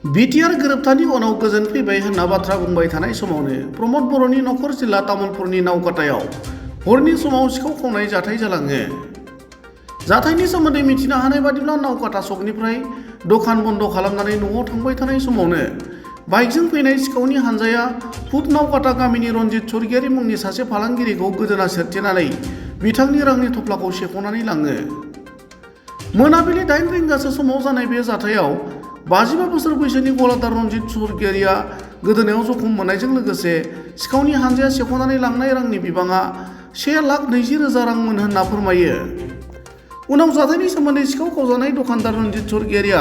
BTR गोरोबथानि उनाव गोजोन फैबाय होनना बाथ्रा बुंबाय थानाय समावनो प्रमद बर'नि नखर जिल्ला तामुलपुरनि नावकाटायाव हरनि समाव सिखाव खावनाय जाथाय जालाङो। जाथायनि सोमोन्दै मिथिनो हानाय बादिब्ला नावकाटा सकनिफ्राय दखान बन्द खालामनानै न'आव थांबाय थानाय समावनो बाइकजों फैनाय सिखावनि हानजाया पुब नावकाटा गामिनि रनजित स्वर्गियारि मुंनि सासे फालांगिरिखौ गोदोना सोरथेनानै बिथांनि रांनि थफ्लाखौ सेख'नानै लाङो। मोनाबिलि 8 रिंगासो समाव जानाय बे जाथायाव 55 बोसोर बैसोनि गलादार रनजित स्वर्गियारिया गोदोनायाव जखम मोननायजों लोगोसे सिखावनि हानजाया सेख'नानै लांनाय रांनि बिबाङा 1,20,000 रांमोन होनना फोरमायो। उनाव जाथायनि सोमोन्दै सिखाव खावजानाय दखानदार रनजित स्वर्गियारिया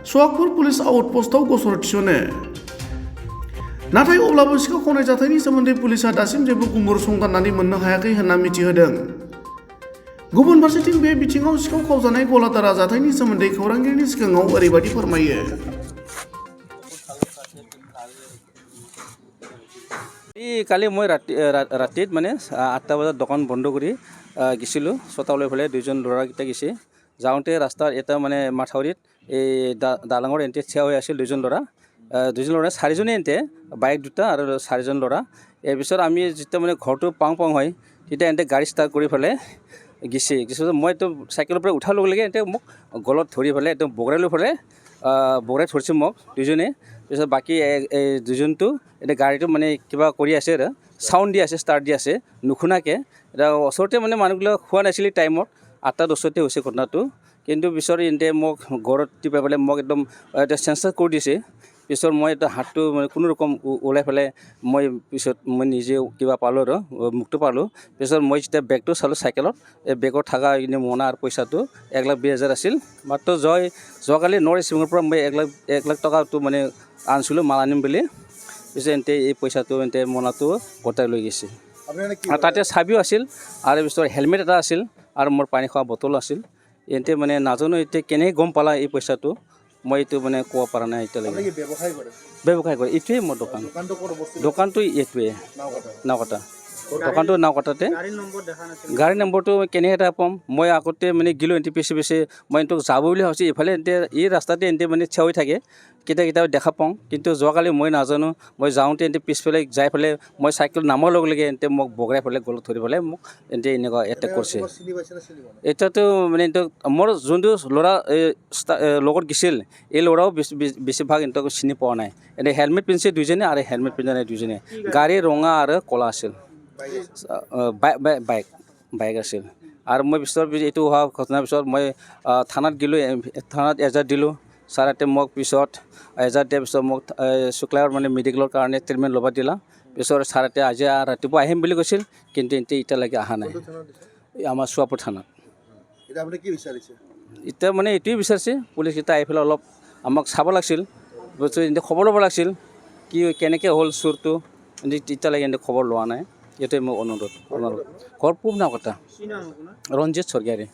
सुवागपुर पुलिस आउटपस्टआव गसर थिसनो। नाथाय अब्लाबो सिखाव खावनाय जाथायनि सोमोन्दै पुलिसआ दासिम जेबो गुमुर संदाननानै मोननो हायाखै होनना मिथिहोदों। गुबुन फारसेथिं बे बिथिङाव सिखाव खावजानाय गलादारा जाथायनि सोमोन्दै खौरांगिरिनि सिगाङाव ओरैबायदि फोरमायो। কালি মই ৰাতিত মানে 8টা বজাত দোকান বন্ধ কৰি গৈছিলোঁ। ছটালৈ ফালে দুজন ল'ৰাকেইটা গৈছে। যাওঁতে ৰাস্তাৰ এটা মানে মাথাউৰিত এই দালাঙৰ এণ্টে থিয় হৈ আছিল দুজন ল'ৰা। চাৰিজনে এণ্টে বাইক দুটা আৰু 4জন ল'ৰা। ইয়াৰ পিছত আমি যেতিয়া মানে ঘৰটো পাওঁ হয় তেতিয়া এণ্টে গাড়ী ষ্টাৰ্ট কৰি পেলাই গৈছে। মইতো চাইকেলৰ পৰা উঠাৰ লগে লগে এণ্টে মোক গলত ধৰি পেলাই একদম বগৰাই লৈ পেলাই বগৰাই ধৰিছে মোক দুজনে। তাৰপিছত বাকী দুজনটো এতিয়া গাড়ীটো মানে কিবা কৰি আছে আৰু চাউণ্ড দি আছে, ষ্টাৰ্ট দি আছে নুশুনাকৈ। এতিয়া ওচৰতে মানে মানুহবিলাক খোৱা নাছিলে টাইমত, 8:10 হৈছে ঘটনাটো। কিন্তু পিছত এণ্টে মোক ঘৰত টিপাই পেলাই মোক একদম এটা চেঞ্চাৰ কৰি দিছে। পিছত মই এটা হাতটো মানে কোনো ৰকম ওলাই পেলাই মই নিজে কিবা পালোঁ আৰু মুক্ত পালোঁ। পিছত মই যেতিয়া বেগটো চালোঁ চাইকেলত, এই বেগত থকা এনে মোনা আৰু পইচাটো 1,20,000 আছিল। মাত্ৰ যোৱাকালি নৰ্থ ইষ্ট বেংকৰ পৰা মই 1 লাখ টকাটো মানে আনিছিলোঁ মাল আনিম বুলি। পিছত এণ্টে এই পইচাটো এণ্টে মোনাটো গোটাই লৈ গৈছে। আৰু তাতে চাবিও আছিল আৰু পিছত হেলমেট এটা আছিল আৰু মোৰ পানী খোৱা বটল আছিল। এণ্টে মানে নাজানো এতিয়া কেনেকৈ গম পালা এই পইচাটো, মই এইটো মানে ক'ব পৰা নাই এতিয়ালৈকে। ব্যৱসায় কৰে, এইটোৱে মোৰ দোকানটো এইটোৱে নাওকাটা। দোকানটো নাওকাটাতে। গাড়ী নম্বৰটো কেনেকৈ এটা পাম? মই আগতে মানে গিলোঁ এণ্টে পিছে মই এণ্টক যাব বুলি ভাবিছোঁ। এইফালে এণ্টে এই ৰাস্তাতে এণ্টে মানে থিয় হৈ থাকে, কেতিয়াবা দেখা পাওঁ। কিন্তু যোৱাকালি মই নাজানো, মই যাওঁতে এণ্টে পিছফালে যাই পেলাই মই চাইকেল নামাৰ লগে লগে এণ্টে মোক বগৰাই পেলাই গলত ধৰি পেলাই মোক এণ্টে এনেকুৱা এটেক কৰিছে। এতিয়াতো মানে মোৰ যোনটো ল'ৰা লগত গৈছিল এই ল'ৰাও বেছিভাগ এণ্টক চিনি পোৱা নাই। এনে হেলমেট পিন্ধিছে দুইজনে আৰু হেলমেট পিন্ধা নাই দুইজনে। গাড়ী ৰঙা আৰু ক'লা আছিল, বাইক আছিল। আৰু মই পিছত এইটো হোৱা ঘটনাৰ পিছত মই থানাত গ'লোঁ, থানাত এজাহাৰ দিলোঁ। ছাৰহঁতে মোক পিছত এজাহাৰ দিয়াৰ পিছত মোক শুক্লাবাৰ মানে মেডিকেলৰ কাৰণে ট্ৰিটমেণ্ট ল'ব দিলা। পিছত ছাৰহঁতে আজি ৰাতিপুৱা আহিম বুলি কৈছিল, কিন্তু এতিয়ালৈকে অহা নাই। আমাৰ চুৱাপুৰ থানাত। এতিয়া মানে এইটোৱে বিচাৰিছে পুলিচকেইটা আহি পেলাই অলপ আমাক চাব লাগিছিল, খবৰ ল'ব লাগিছিল কি কেনেকৈ হ'ল চোৰটো। এতিয়ালৈকে খবৰ লোৱা নাই। এইটোৱে মোৰ অনুৰোধ। ঘৰ পুব নাওকাটা, ৰঞ্জিত স্বৰ্গীয়াৰী।